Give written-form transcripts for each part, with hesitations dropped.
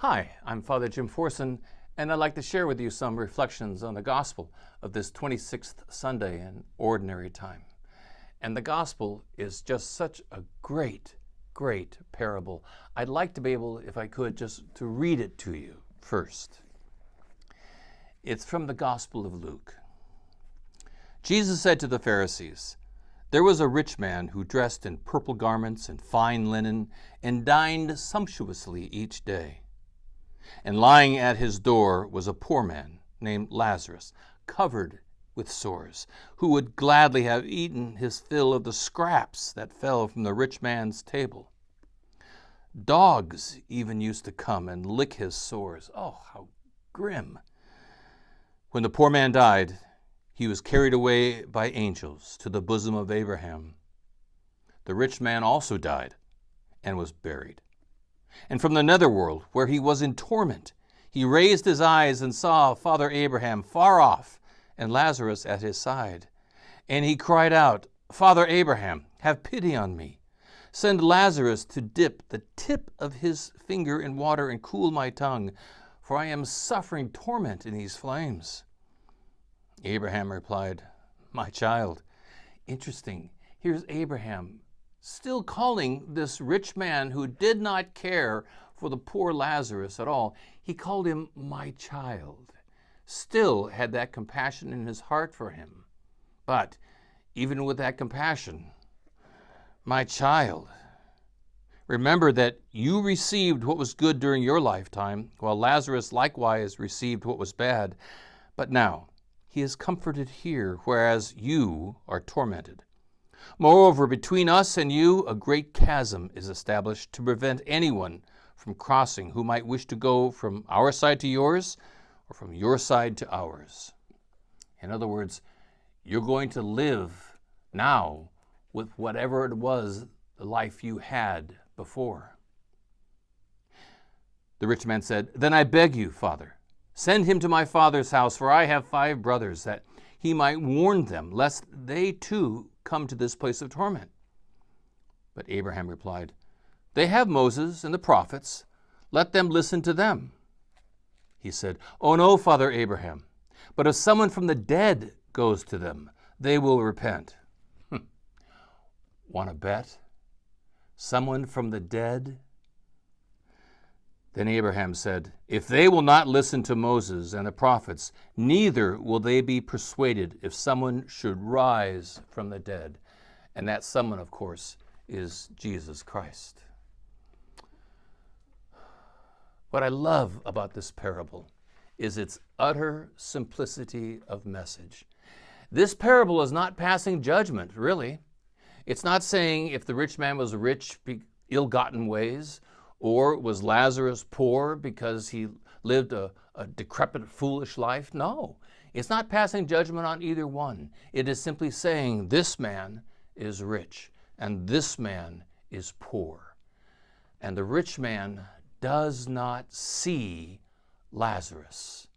Hi, I'm Father Jim Forson, and I'd like to share with you some reflections on the Gospel of this 26th Sunday in Ordinary Time. And the Gospel is just such a great parable. I'd like to be able, if I could, just to read it to you first. It's from the Gospel of Luke. Jesus said to the Pharisees, "There was a rich man who dressed in purple garments and fine linen and dined sumptuously each day. And lying at his door was a poor man named Lazarus, covered with sores, who would gladly have eaten his fill of the scraps that fell from the rich man's table. Dogs even used to come and lick his sores." Oh, how grim. "When the poor man died, he was carried away by angels to the bosom of Abraham. The rich man also died and was buried. And from the netherworld, where he was in torment, he raised his eyes and saw Father Abraham far off and Lazarus at his side. And he cried out, 'Father Abraham, have pity on me. Send Lazarus to dip the tip of his finger in water and cool my tongue, for I am suffering torment in these flames.' Abraham replied, 'My child.'" Interesting. Here's Abraham still calling this rich man who did not care for the poor Lazarus at all. He called him "my child." Still had that compassion in his heart for him. But even with that compassion, "My child, remember that you received what was good during your lifetime, while Lazarus likewise received what was bad. But now he is comforted here, whereas you are tormented. Moreover, between us and you, a great chasm is established to prevent anyone from crossing who might wish to go from our side to yours or from your side to ours." In other words, you're going to live now with whatever it was, the life you had before. The rich man said, "Then I beg you, Father, send him to my father's house, for I have 5 brothers, that he might warn them, lest they too come to this place of torment." But Abraham replied, "They have Moses and the prophets. Let them listen to them." He said, "Oh no, Father Abraham, but if someone from the dead goes to them, they will repent." Want to bet? Someone from the dead? Then Abraham said, "If they will not listen to Moses and the prophets, neither will they be persuaded if someone should rise from the dead." And that someone, of course, is Jesus Christ. What I love about this parable is its utter simplicity of message. This parable is not passing judgment, really. It's not saying if the rich man was rich, ill-gotten ways, or was Lazarus poor because he lived a decrepit, foolish life. No, it's not passing judgment on either one. It is simply saying this man is rich and this man is poor. And the rich man does not see Lazarus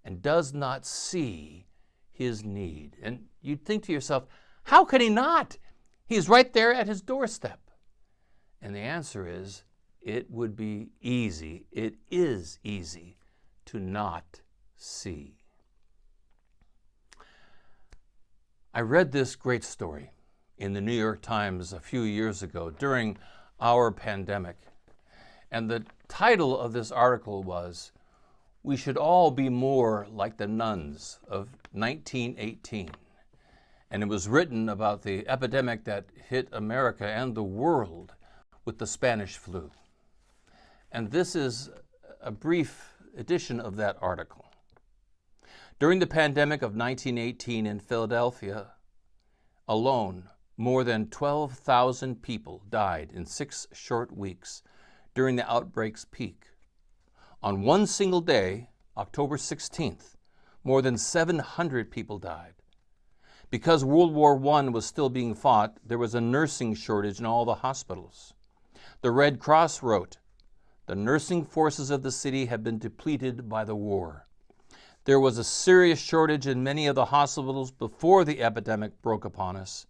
and does not see his need. And you'd think to yourself, how can he not? He's right there at his doorstep. And the answer is, it would be easy, it is easy to not see. I read this great story in the New York Times a few years ago during our pandemic. And the title of this article was, "We Should All Be More Like the Nuns of 1918. And it was written about the epidemic that hit America and the world with the Spanish flu. And this is a brief edition of that article. During the pandemic of 1918 in Philadelphia alone, more than 12,000 people died in 6 short weeks during the outbreak's peak. On one single day, October 16th, more than 700 people died. Because World War I was still being fought, there was a nursing shortage in all the hospitals. The Red Cross wrote, "The nursing forces of the city have been depleted by the war. There was a serious shortage in many of the hospitals before the epidemic broke upon us.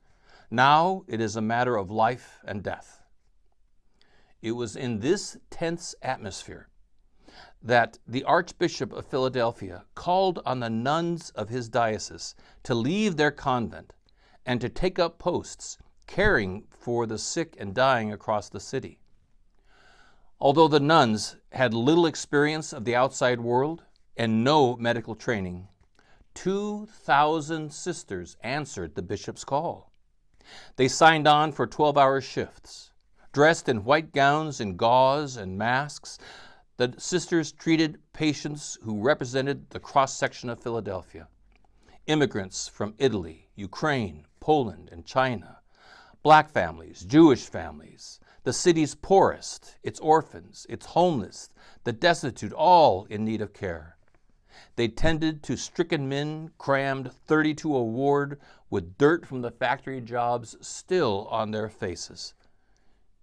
Now it is a matter of life and death." It was in this tense atmosphere that the Archbishop of Philadelphia called on the nuns of his diocese to leave their convent and to take up posts caring for the sick and dying across the city. Although the nuns had little experience of the outside world and no medical training, 2,000 sisters answered the bishop's call. They signed on for 12-hour shifts. Dressed in white gowns and gauze and masks, the sisters treated patients who represented the cross-section of Philadelphia. Immigrants from Italy, Ukraine, Poland, and China, black families, Jewish families, the city's poorest, its orphans, its homeless, the destitute, all in need of care. They tended to stricken men crammed 30 to a ward with dirt from the factory jobs still on their faces.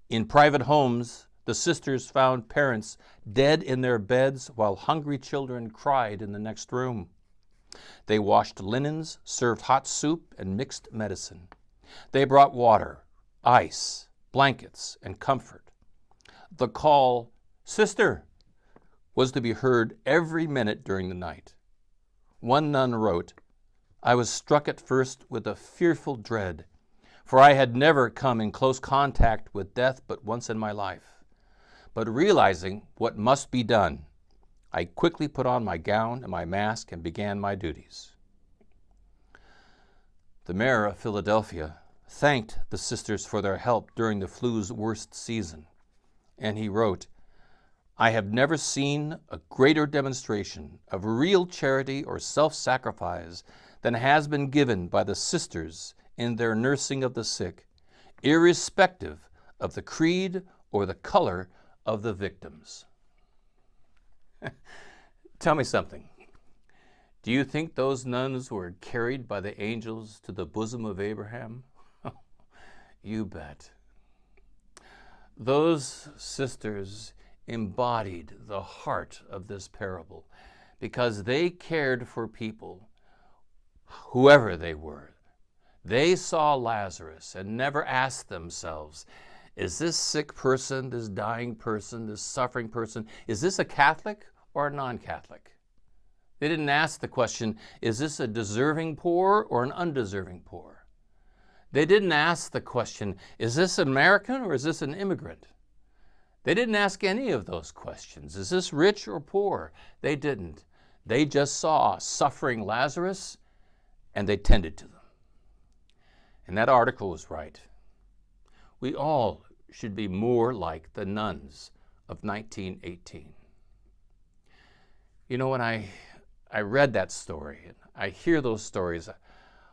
In private homes, the sisters found parents dead in their beds while hungry children cried in the next room. They washed linens, served hot soup, and mixed medicine. They brought water, ice, blankets, and comfort. The call, "Sister," was to be heard every minute during the night. One nun wrote, "I was struck at first with a fearful dread, for I had never come in close contact with death but once in my life. But realizing what must be done, I quickly put on my gown and my mask and began my duties." The mayor of Philadelphia thanked the sisters for their help during the flu's worst season, and he wrote, "I have never seen a greater demonstration of real charity or self-sacrifice than has been given by the sisters in their nursing of the sick, irrespective of the creed or the color of the victims." Tell me something. Do you think those nuns were carried by the angels to the bosom of Abraham? You bet. Those sisters embodied the heart of this parable because they cared for people, whoever they were. They saw Lazarus and never asked themselves, is this sick person, this dying person, this suffering person, is this a Catholic or a non-Catholic? They didn't ask the question, is this a deserving poor or an undeserving poor? They didn't ask the question, is this an American or is this an immigrant? They didn't ask any of those questions. Is this rich or poor? They didn't. They just saw suffering Lazarus and they tended to them. And that article was right. We all should be more like the nuns of 1918. You know, when I read that story, and I hear those stories,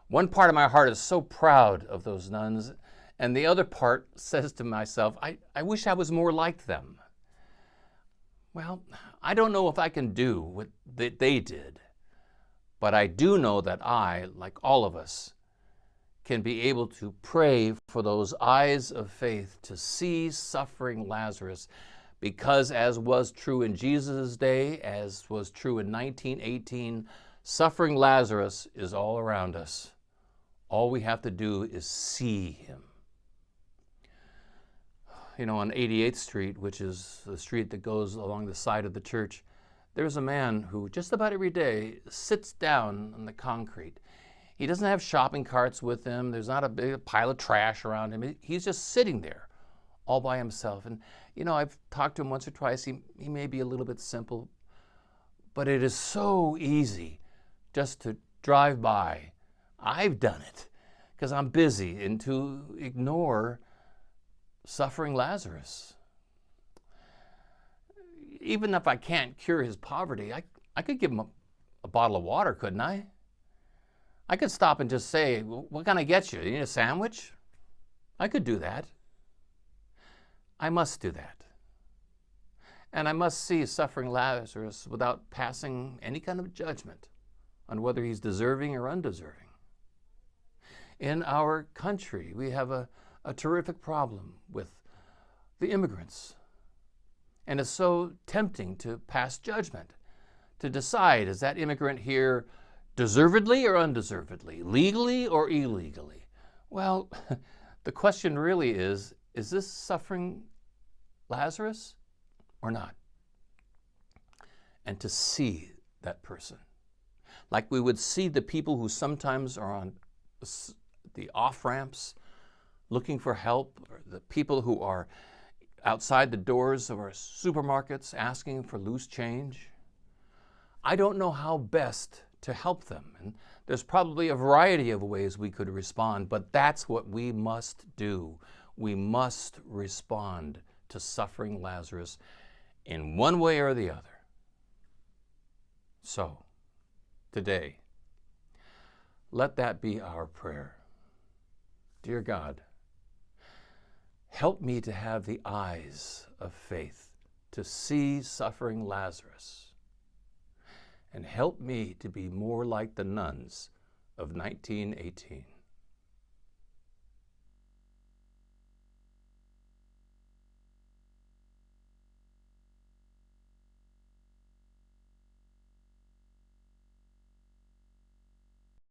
one part of my heart is so proud of those nuns, and the other part says to myself, I wish I was more like them. Well, I don't know if I can do what they did, but I do know that I, like all of us, can be able to pray for those eyes of faith to see suffering Lazarus, because as was true in Jesus' day, as was true in 1918, suffering Lazarus is all around us. All we have to do is see him. You know, on 88th Street, which is the street that goes along the side of the church, there's a man who just about every day sits down on the concrete. He doesn't have shopping carts with him. There's not a big pile of trash around him. He's just sitting there all by himself. And, you know, I've talked to him once or twice. He may be a little bit simple, but it is so easy just to drive by. I've done it because I'm busy, and to ignore suffering Lazarus. Even if I can't cure his poverty, I could give him a bottle of water, couldn't I? I could stop and just say, well, what can I get you? You need a sandwich? I could do that. I must do that. And I must see suffering Lazarus without passing any kind of judgment on whether he's deserving or undeserving. In our country, we have a terrific problem with the immigrants. And it's so tempting to pass judgment, to decide, is that immigrant here deservedly or undeservedly, legally or illegally? Well, the question really is this suffering Lazarus or not? and to see that person. Like we would see the people who sometimes are on the off-ramps looking for help, or the people who are outside the doors of our supermarkets asking for loose change. I don't know how best to help them, and there's probably a variety of ways we could respond, but that's what we must do. We must respond to suffering Lazarus in one way or the other. So, today, let that be our prayer. Dear God, help me to have the eyes of faith to see suffering Lazarus, and help me to be more like the nuns of 1918.